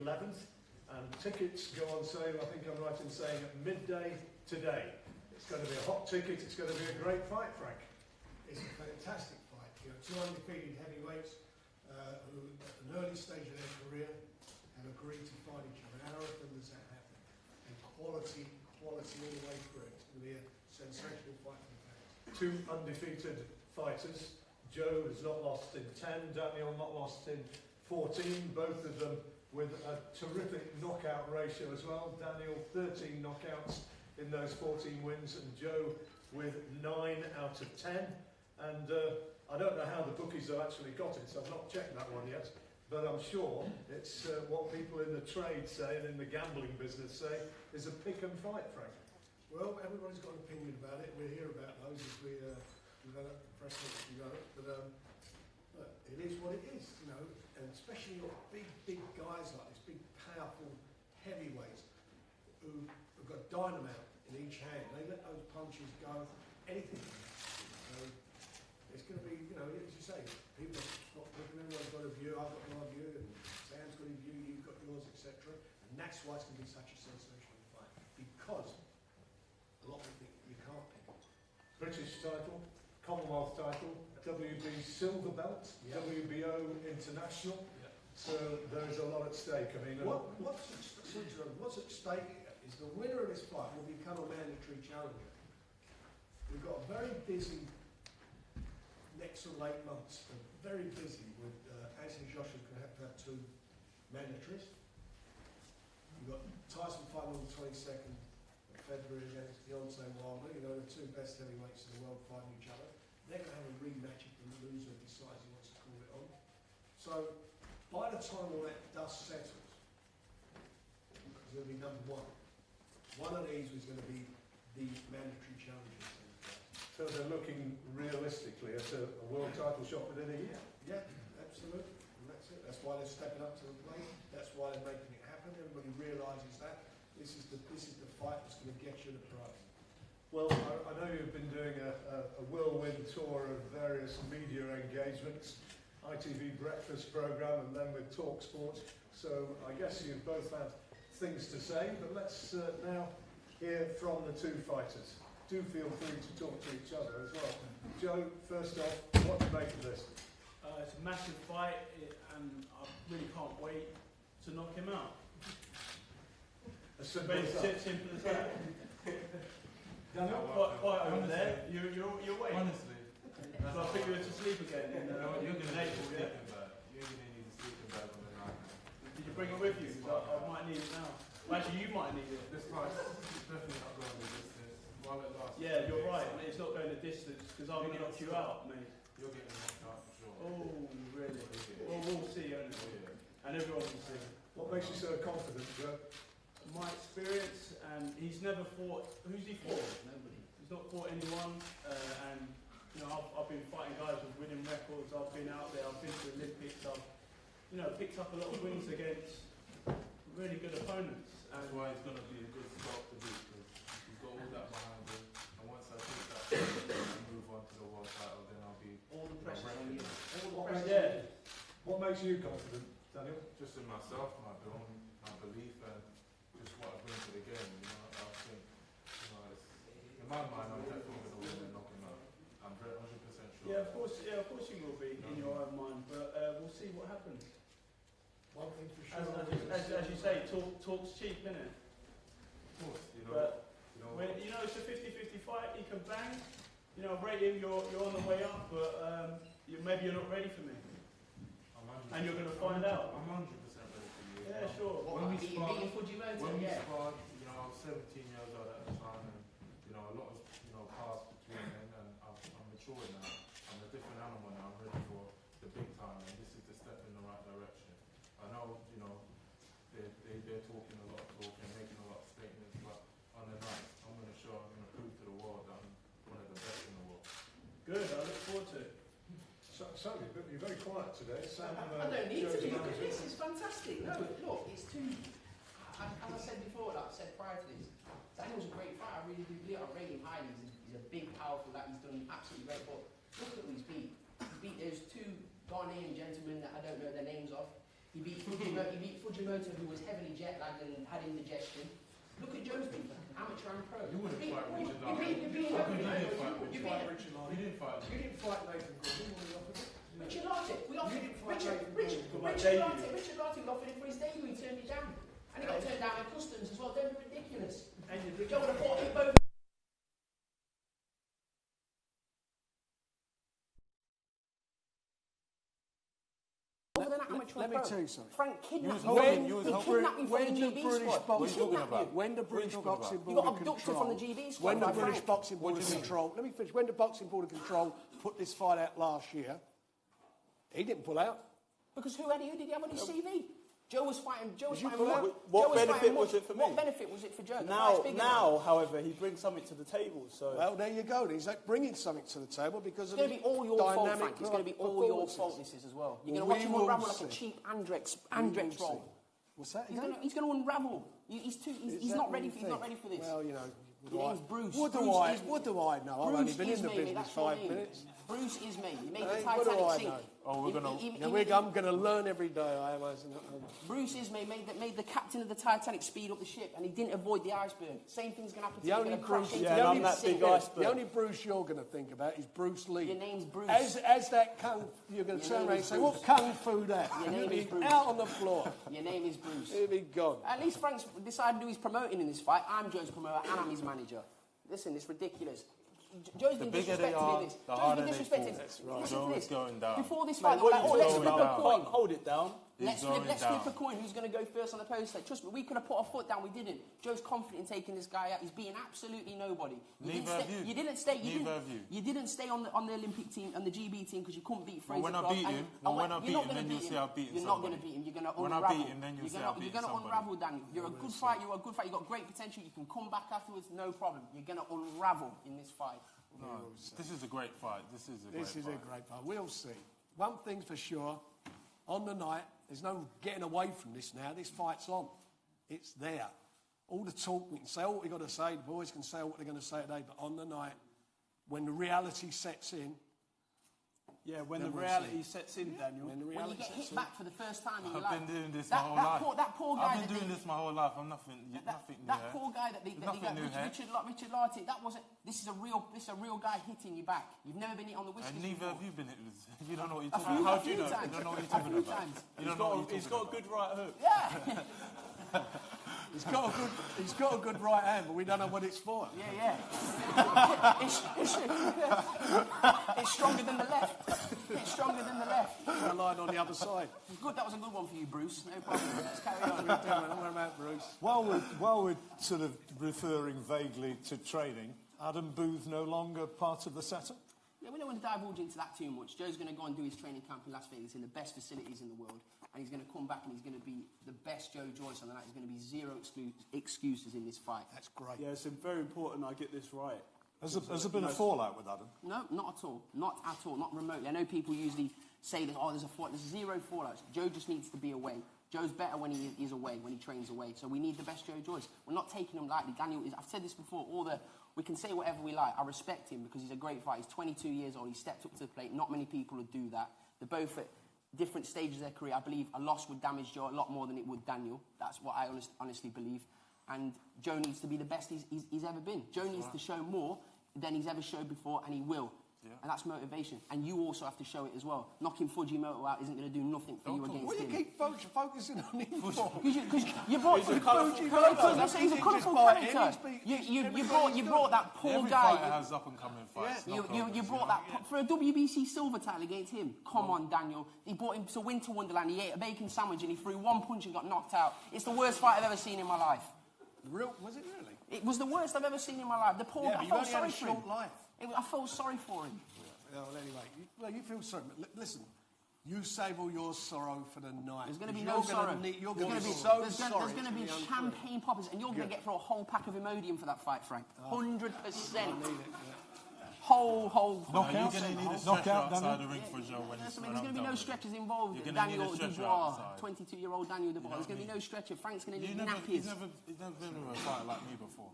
11th, and tickets go on sale, I think I'm right in saying, at midday today. It's going to be a hot ticket, it's going to be a great fight, Frank. It's a fantastic fight. You know, two undefeated heavyweights who at an early stage of their career have agreed to fight each other. How often does that happen? And quality all the way through. It's going to be a sensational fight for the fans. Two undefeated fighters. Joe has not lost in 10, Daniel not lost in 14, both of them with a terrific knockout ratio as well. Daniel 13 knockouts in those 14 wins, and Joe with 9 out of 10. And I don't know how the bookies have actually got it, so I've not checked that one yet, but I'm sure it's what people in the trade say and in the gambling business say is a pick and fight, Frank. Well, everybody's got an opinion about it. We'll hear about those as we develop the precedent as we go. But look, it is what it is, you know, and especially your big guys like this, big, powerful heavyweights who've got dynamite in each hand. They let those punches go, anything. So it's going to be, you know, as you say, people are not picking, everyone's got a view, I've got my view, and Sam's got his view, you've got yours, etc. And that's why it's going to be such a sensational fight, because a lot of people think you can't pick it. British title, Commonwealth title, WB silver belt, yep. WBO international. Yep. So there's a lot at stake. I mean, what's at stake is the winner of this fight will become a mandatory challenger. We've got a very busy next sort of 8 months. We're very busy with Anthony Joshua's going to have 2 mandatories. We've got Tyson fighting on the 22nd of February against Deontay Wilder. You know, the 2 best heavyweights in the world fighting each other. They're going to have a rematch if the loser decides he wants to call it on. So by the time all that dust settles, it's going to be number 1. One of these was going to be the mandatory challenger. So they're looking realistically at a world title shot within a year. Yeah, absolutely. And that's it. That's why they're stepping up to the plate. That's why they're making it happen. Everybody realises that this is the fight that's going to get you the prize. Well, I know you've been doing a whirlwind tour of various media engagements, ITV breakfast programme, and then with Talk Sport. So I guess you've both had things to say, but let's now hear from the 2 fighters. Do feel free to talk to each other as well. Joe, first off, what do you make of this? It's a massive fight, and I really can't wait to knock him out. As simple as that. Daniel, quite over there. You're awake. Honestly, so I think you were to sleep again. You're going to need a April, sleeping bag. You're going to need a sleeping bag on the night. Did you bring it with you? I might need it now. Well, actually, you might need it. This fight's definitely not going the distance. While it lasts. Yeah, you're right. It's not going the distance because I'm going to knock you out, mate. You're getting knocked out for sure. Oh, really? Well, we'll see, anyway. And everyone will see. What makes you so confident, Joe? My experience, and he's never fought. Who's he fought? Nobody. He's not fought anyone, and you know, I've been fighting guys with winning records. I've been out there. I've been to the Olympics. I've, you know, picked up a lot of wins against really good opponents. That's why it's going to be a good spot to beat, because he's got all that behind him. And once I take that and move on to the world title, then I'll be all the pressure on you. What makes you confident, Daniel? Just in myself, my belief, and just what I bring to the game. You know, I think, you know, in my mind, I'm definitely going to win and knock him out. I'm 100% sure. Yeah, of course you will be in your own mind, but we'll see what happens. One thing for sure. As you say, talk's cheap, isn't it? Of course, you know. But when, you know, it's a 50-50 fight. He can bang. You know, rate him. You're on the way up, but maybe you're not ready for me. And you're going to find out. I'm 100% ready for you. Yeah, sure. When we sparred, you know, I was 17 years old at the time, and you know, a lot of passed between then, and I'm mature now. I'm a different animal now. I'm ready for the big time, and this is the step in the right direction. I know, you know, they're talking a lot of talk and making a lot of statements, but on the night, I'm going to prove to the world that I'm one of the best in the world. Good. I look forward to it. Sam, you're very quiet today. Sam, I don't need to be. Look at this, it's fantastic. No, look, it's too. As I said before, like I said prior to this, Daniel's a great fighter. I really do believe. I rate him highly. He's a big, powerful. That he's done absolutely great. But look at who he's beat. He's beat those 2 Ghanaian gentlemen that I don't know their names of. He beat Fujimoto, who was heavily jet-lagged and had indigestion. Look at Joe's beat, amateur and pro. You wouldn't fight Richard You beat How come you didn't fight You Richard? fight Richard Larkin. You didn't fight You didn't fight Nathan Gordon when we offered it. Richard Larkin, we offered didn't fight Richard Nathan Larkin, we offered it for his debut, he turned it down. And he got turned down at customs as well, don't be ridiculous. And you did. Joe would have fought him both. Let me tell you something. Frank kidnapped When me. the British Boxing You Board got of abducted Control, from the GB squad when the by British Frank. Boxing Board of Control, let me finish. When the Boxing Board of Control put this fight out last year, he didn't pull out. Because who did he have on his CV? Joe was fighting. What benefit was it for me? What benefit was it for Joe? Now, however, he brings something to the table. So Well, there you go. He's like bringing something to the table because It's of going to be all your fault, Frank. It's going to be all your performances. fault, this is as well. You're Well, going to watch him we will unravel like a see. cheap Andrex roll. What's that? He's going to unravel. He's not ready for this. Well, you know. Your name's Bruce. What do I know? I've only been in the business 5 minutes. Bruce is me. You made Hey, the what do Titanic I sink. know? Oh, we're gonna. I'm going to learn every day. I am. Bruce is me. Made the captain of the Titanic speed up the ship, and he didn't avoid the iceberg. Same thing's going to happen to The you. only You're gonna crash Bruce, into Yeah, the and I'm big that sink. big iceberg. the only Bruce you're going to think about is Bruce Lee. Your name's Bruce. As that kung, you're going to Your turn name around and is say, Bruce. "What kung fu that?" Your And name you'll is be Bruce. out on the floor. Your name is Bruce. He'll be gone. At least Frank's decided to do his promoting in this fight. I'm Joe's promoter and I'm his manager. Listen, it's ridiculous. Joe's been bigger they disrespected are, in this. the Joe's harder been they disrespected. fall. Listen Joe to is this. going down. Before this Mate, fight, what like, you oh, let's talking flip a about? coin. Hold it down. Let's going flip down. a coin. Who's going to go first on the post? Like, trust me, we could have put our foot down. We didn't. Joe's confident in taking this guy out. He's beating absolutely nobody. Neither have you. You didn't stay. Neither have you. You didn't stay on the Olympic team and the GB team because you couldn't beat Fraser. When I Clark, beat and- him, and when I beat you're him, not then gonna you'll beat see I've beaten You're not going to somebody. beat him. You're going to When I unravel. beat him, then you'll see I've beaten You're going to somebody. unravel, Daniel. You're a good fighter. You're a good fighter. You've got great potential. You can come back afterwards, no problem. You're going to unravel in this fight. No, this is a great fight. This is a great fight. We'll see. One thing's for sure, on the night, there's no getting away from this now. This fight's on. It's there. All the talk, we can say all what we've got to say. The boys can say what they're going to say today. But on the night, when the reality sets in, Yeah, when Then the we'll reality sets in, Daniel. when the When you reality get sets hit in, back for the first time in your life. I've been doing this my whole life. That poor guy. I've been doing this my whole life. I'm nothing new That here. poor guy that Nothing new here. Richard Larty, that wasn't. This is a real guy hitting you back. You've never been hit on the whiskers And neither before. have you been hit with. You don't know what you're A talking few- about. a How do you few know? times. You don't know what you're A talking few about. times. You don't know what you're He's got a good right hook. Yeah, he's got a good right hand, but we don't know what it's for. yeah. It's stronger than the left. It's stronger than the left. I lied on the other side. Good, that was a good one for you, Bruce. No problem. Let's carry on. What about Bruce? While we're sort of referring vaguely to training, Adam Booth no longer part of the setup? Yeah, we don't want to divulge into that too much. Joe's going to go and do his training camp in Las Vegas in the best facilities in the world, and he's going to come back and he's going to be the best Joe Joyce on the night. There's going to be zero excuses in this fight. That's great. Yeah, it's very important I get this right. Has there been a fallout with Adam? No, not at all. Not at all. Not remotely. I know people usually say that, there's a fallout. There's zero fallouts. Joe just needs to be away. Joe's better when he is away, when he trains away. So we need the best Joe Joyce. We're not taking him lightly. Daniel is, I've said this before, we can say whatever we like. I respect him because he's a great fighter. He's 22 years old. He stepped up to the plate. Not many people would do that. They're both at different stages of their career. I believe a loss would damage Joe a lot more than it would Daniel. That's what I honestly believe. And Joe needs to be the best he's ever been. Joe needs to show more than he's ever showed before, and he will. Yeah. And that's motivation. And you also have to show it as well. Knocking Fujimoto out isn't going to do nothing for you against him. What do you keep focusing on him for? Because you brought... He's a colourful character. You brought that poor Every guy... fighter has up-and-coming fights. You brought that... For a WBC silver title against him, come on, Daniel. He brought him to Winter Wonderland. He ate a bacon sandwich and he threw one punch and got knocked out. It's the worst fight I've ever seen in my life. Was it really? It was the worst I've ever seen in my life. The poor guy, I felt sorry for him. Life. I felt sorry for him. Well, anyway, you feel sorry. Listen, you save all your sorrow for the night. There's going to be no sorrow. You're going to be so sorry. There's going to be champagne poppers, and you're going to get through a whole pack of Imodium for that fight, Frank. 100%. Whole. You're going to need a stretcher outside the ring for Joe when he's There's going to be no stretchers involved. You're going to need Daniel a stretcher Dubois, outside. 22-year-old Daniel Dubois. There's going to be no stretcher. Frank's going to need nappies. He's never been with a fighter like me before.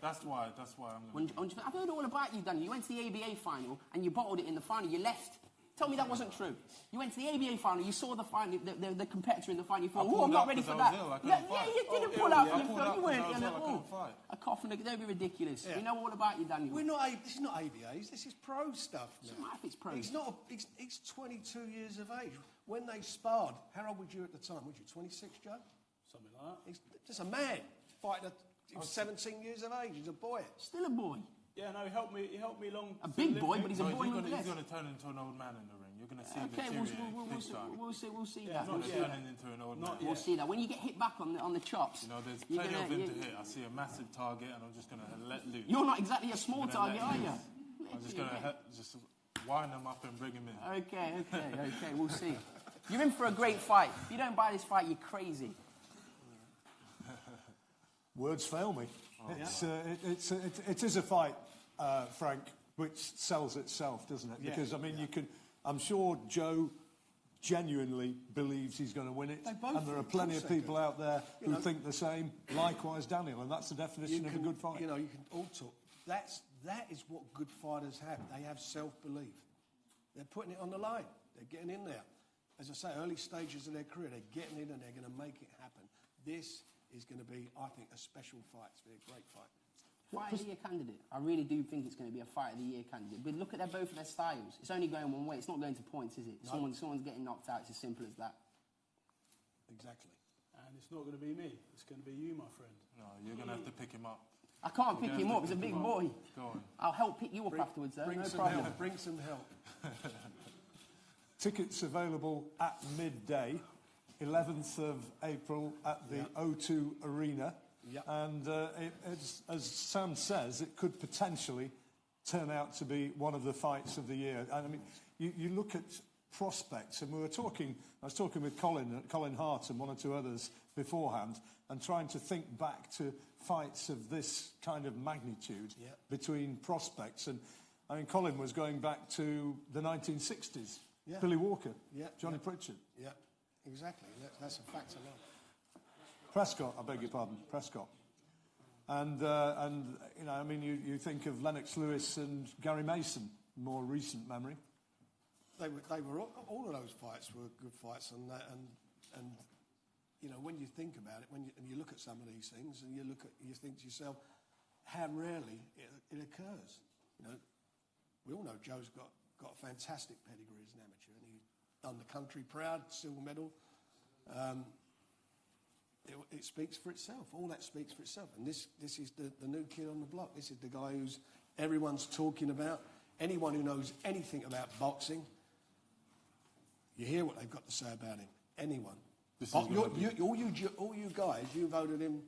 That's why I'm going to... I've heard all about you, Daniel. You went to the ABA final and you bottled it in the final. You left Tell me that wasn't true. You went to the ABA final, you saw the final, the competitor in the final, you thought, I oh, pulled I'm not out ready for 'cause I that. was ill, I Yeah, couldn't fight. you didn't pull yeah, out yeah, for I your pulled film. out You 'cause weren't I was in ill, I it. couldn't fight. A cough and don't be ridiculous. Yeah. We know all about you, Daniel. We're not. This is not ABAs. This is pro stuff now. Doesn't matter if it's pro. He's not. He's 22 years of age. When they sparred, how old were you at the time? Was you 26, Joe? Something like that. He's just a man fighting. He was 17 years of age. He's a boy. Still a boy. Yeah, no, he helped me along. A to big the boy, Olympics. but he's a No, boy he's nonetheless. going to turn into an old man in the ring. You're going to see Okay, the we'll see Yeah, that. not We'll see yet. that. turning into an old Not man. yet. We'll see that. When you get hit back on the chops, You know, there's you're plenty gonna- of him you- to hit. I see a massive target, and I'm just going to let loose. you're not exactly a small I'm gonna target, let are you? loose. I'm just going to just wind him up and bring him in. Okay, we'll see. You're in for a great fight. If you don't buy this fight, you're crazy. Words fail me. It is a fight, Frank, which sells itself, doesn't it? Yeah. Because, I mean, I'm sure Joe genuinely believes he's going to win it. They both And there do, are plenty of of course they people do. out there You who know- think the same. Likewise, Daniel, and that's the definition of a good fight. You know, you can all talk. That is what good fighters have. They have self-belief. They're putting it on the line. They're getting in there. As I say, early stages of their career, they're getting in and they're going to make it happen. This is going to be, I think, a special fight. It's going to be a great fight. Fight of the year candidate. I really do think it's going to be a fight of the year candidate. But look at both of their styles. It's only going one way. It's not going to points, is it? No. Someone's getting knocked out. It's as simple as that. Exactly. And it's not going to be me. It's going to be you, my friend. No, you're going to have to pick him up. I can't You're pick gonna him have up. to He's a pick big him boy. up. Go on. I'll help pick you up afterwards, though. Bring No some problem. help. Bring some help. Tickets available at midday, 11th of April at the O2 Arena. Yeah. And as Sam says, it could potentially turn out to be one of the fights of the year. And I mean, you look at prospects, and I was talking with Colin Hart and one or two others beforehand, and trying to think back to fights of this kind of magnitude between prospects. And I mean, Colin was going back to the 1960s. Yeah. Billy Walker, Yeah, Johnny yeah. Pritchard. Yeah, exactly. That's a fact alone. Prescott, I beg your pardon, Prescott. And you know, I mean, you think of Lennox Lewis and Gary Mason, more recent memory. They were all of those fights were good fights, and you know, when you think about it, and you look at some of these things, and you think to yourself, how rarely it occurs. You know, we all know Joe's got a fantastic pedigree as an amateur, and he's done the country proud, silver medal. It speaks for itself. All that speaks for itself. And this is the new kid on the block. This is the guy who's everyone's talking about. Anyone who knows anything about boxing, you hear what they've got to say about him. Anyone. All you guys, you voted him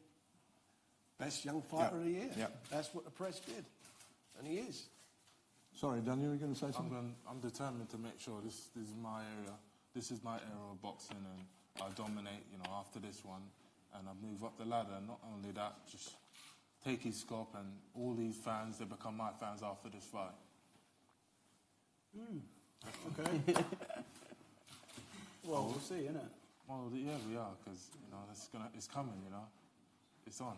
best young fighter of the year. Yeah. That's what the press did. And he is. Sorry, Daniel, you were going to say something? I'm determined to make sure this is my area. This is my era of boxing, and I dominate, you know, after this one, and I move up the ladder. And not only that, just take his scope, and all these fans, they become my fans after this fight. Okay. Well, we'll see, innit? Well, yeah, we are, because, you know, it's coming, you know. It's on.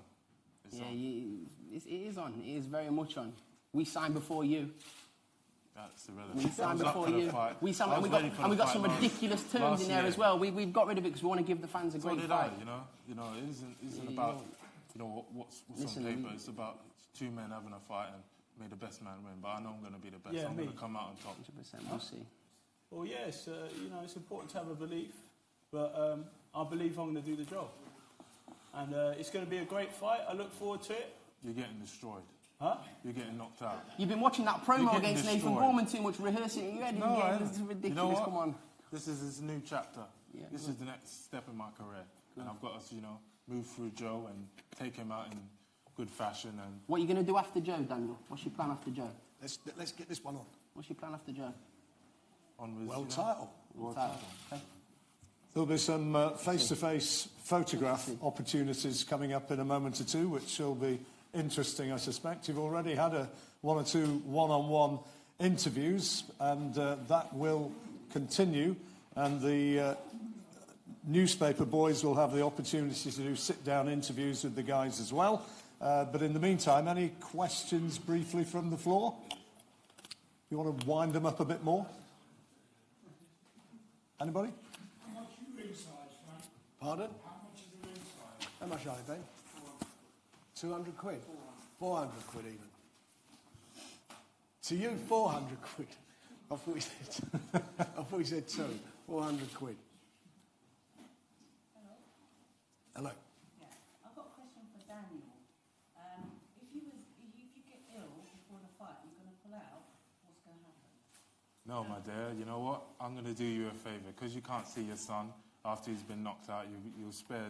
It's on. It is on. It is very much on. We signed before you. That's irrelevant. We signed I was up before for the you. fight. We signed, I and was we ready for got the some fight ridiculous terms last in there year. as well. We've got rid of it because we want to give the fans a So great did fight. I, you know. It isn't Yeah, about, you know, what's Listen, on paper. It's about two men having a fight and may the best man win. But I know I'm going to be the best. Yeah, I'm me. going to come out on top. 100%. We'll see. Well, yes, you know, it's important to have a belief, but I believe I'm going to do the job. And it's going to be a great fight. I look forward to it. You're getting destroyed. Huh? You're getting knocked out. You've been watching that You're promo getting against Nathan destroyed. Gorman too much, rehearsing it in your head. No, This is ridiculous. You know what? Come on. This is his new chapter. Yeah, This good. is the next step in my career. And I've got to, you know, move through Joe and take him out in good fashion. And What are you going to do after Joe, Daniel? What's your plan after Joe? Let's get this one on. What's your plan after Joe? onwards. World you know. title. World Title. title. Okay. There'll be some face-to-face photograph opportunities coming up in a moment or two, which will be interesting, I suspect. You've already had one or two one-on-one interviews, and that will continue. And the newspaper boys will have the opportunity to do sit-down interviews with the guys as well. But in the meantime, any questions briefly from the floor? You want to wind them up a bit more? Anybody? How much are you inside, Frank? Pardon? How much is the inside? How much are they, Ben? 200 quid? 400 quid even. To you, 400 quid. I thought you said 400 quid. Hello? Hello. Yeah. I've got a question for Daniel. If you get ill before the fight, you're going to pull out, what's going to happen? No, my dear, you know what? I'm going to do you a favour. Because you can't see your son after he's been knocked out, you'll spare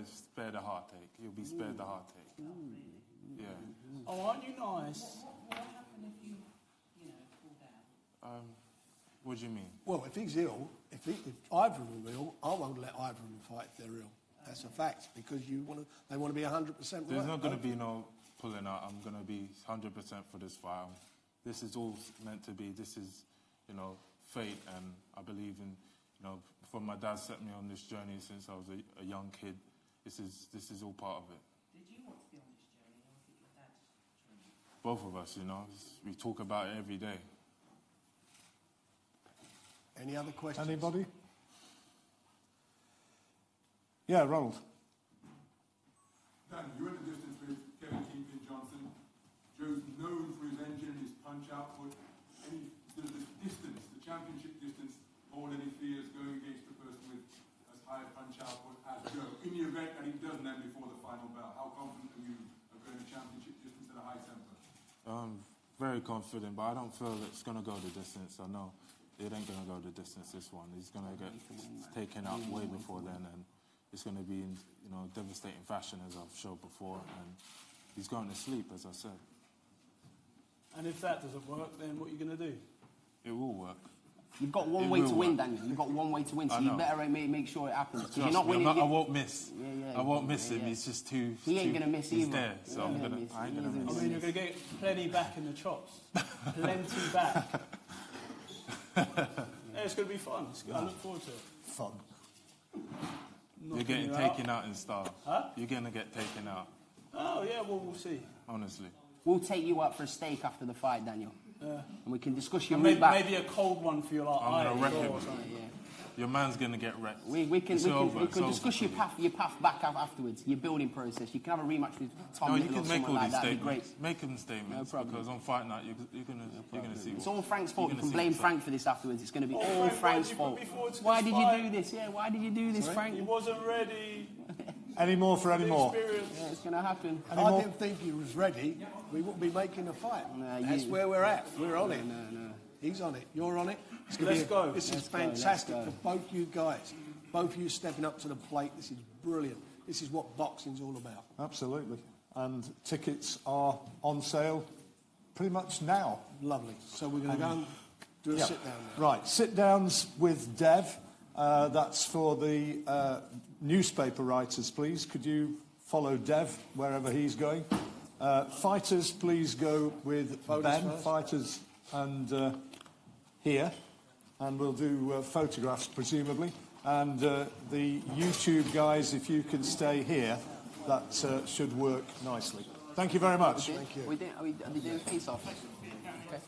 the heartache. You'll be spared the heartache. Yeah. Oh, aren't you nice? What will happen if you fall down? What do you mean? Well, if he's ill, if either of them are ill, I won't let either of them fight if they're ill. That's a fact, because they want to be 100% right. There's not going to be no pulling out. I'm going to be 100% for this fight. This is all meant to be. This is, fate, and I believe in, from my dad set me on this journey since I was a young kid. This is all part of it. Did you want to be on this journey, or was it your dad's journey? Both of us, we talk about it every day. Any other questions? Anybody? Yeah, Ronald. Dan, you went the distance with Kevin Kingpin Johnson. Joe's known for his engine, his punch output. Does the distance, the championship distance, hold any fears going against a person with as high a punch output as Joe? In the event that he doesn't end before the final bell, how confident are you of going the championship distance at a high tempo? Very confident, but I don't feel that it's going to go the distance. I know it ain't going to go the distance, this one. He's going to get taken out way before then, and it's going to be in devastating fashion, as I've showed before, and he's going to sleep, as I said. And if that doesn't work, then what are you going to do? It will work. You've got one way to win, Daniel. You've got one way to win, so you better make sure it happens. Because you're not winning. I won't miss. Yeah, I won't miss him. He's just too. He ain't gonna miss he's either. there, so I ain't gonna miss. I mean, you're going to get plenty back in the chops. Plenty back. It's going to be fun. I look forward to it. Fun. You're getting taken out in style. Huh? You're going to get taken out. Oh, yeah, well, we'll see. Honestly. We'll take you out for a steak after the fight, Daniel. And we can discuss your maybe, move back. maybe a cold one for you, like I'm going to wreck him. or something, yeah. Your man's going to get wrecked. We can discuss your path back afterwards, your building process. You can have a rematch with Tom No, you Little or can make someone all like these that. That'd be great. statements. Make them statements, No problem. because on fight night you're going to see. It's all Frank's fault. You You're can gonna see blame what's Frank for this afterwards. It's going to be all Frank, Frank's why fault. did you put me forward to Why this did you fight? do this? Yeah, why did you do this, Frank? He wasn't ready. Any more for any more? Experience. Yeah, it's going to happen. If I didn't think he was ready, we wouldn't be making a fight. That's where we're at. We're on it. No. He's on it. You're on it. Let's go. This is Let's go, fantastic let's go. for both you guys. Both of you stepping up to the plate. This is brilliant. This is what boxing's all about. Absolutely. And tickets are on sale pretty much now. Lovely. So we're going to go and do a Yeah. sit down now. Right, sit-downs with Dev. That's for the newspaper writers, please. Could you follow Dev wherever he's going? Fighters, please go with Photos Ben. first. Fighters and here. And we'll do photographs, presumably. And the YouTube guys, if you can stay here, that should work nicely. Thank you very much. Are they doing face-off? Okay.